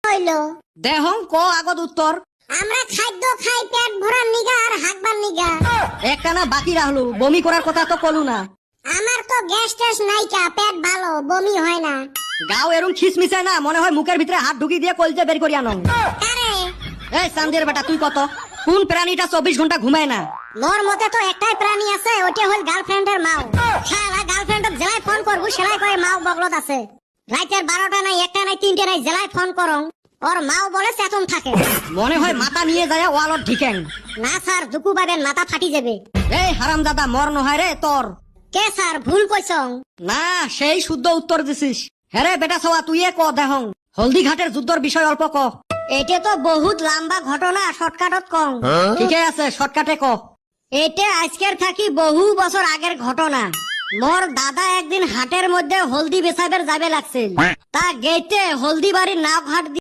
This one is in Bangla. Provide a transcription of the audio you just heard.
হইলো? দেহং ক আগত উত্তর। আমরা খাদ্য খাই পেট ভরার নিগা আর হাগবার নিগা। একটানা বাকি রাখলো, বমি করার কথা তো কলু না। আমার তো গ্যাস ট্যাস নাইকা, পেট ভালো, বমি হয় না। গাও এরম খিসমিসে না, মনে হয় মুখের ভিতরে হাত ঢুকি দিয়ে কলজে বের করি আনং। আরে এই চান্দের বেটা তুই কত, কোন প্রাণীটা 24 ঘন্টা ঘুমায় না? মোর মতে তো একটাই প্রাণী আছে, ওটা হল গার্লফ্রেন্ডের মাও। শালা গার্লফ্রেন্ডের জেলায় ফোন করবো, সেলাই করে মাও বগলত আছে। রাতের 12টা নাই, 1টা নাই, 3টে নাই, জেলায় ফোন করং, ওর মাও বলে চেতন থাকে। মনে হয় মাথা নিয়ে যায় ওয়ালত ঢিকেন। না স্যার, দুকু পাবেন, মাথা ফাটি যাবে। এই হারামজাদা মর নহয় রে তোর। কে স্যার, ভুল কইছং? না, সেই শুদ্ধ উত্তর দিছিস। হ্যাঁ বেটা সওয়া তুই ক দেহং, হলদি ঘাটের যুদ্ধর বিষয় অল্প ক। এটা তো বহুত লম্বা ঘটনা, শর্টকাটত কং। ঠিকই আছে, শর্টকাটে ক। এটা আজকের থাকি বহু বছর আগের ঘটনা। মোর দাদা একদিন হাটের মধ্যে হলদি বেচাবের যাবে লাগছিল। তা গেটে হলদি বাড়ির নাও ঘাট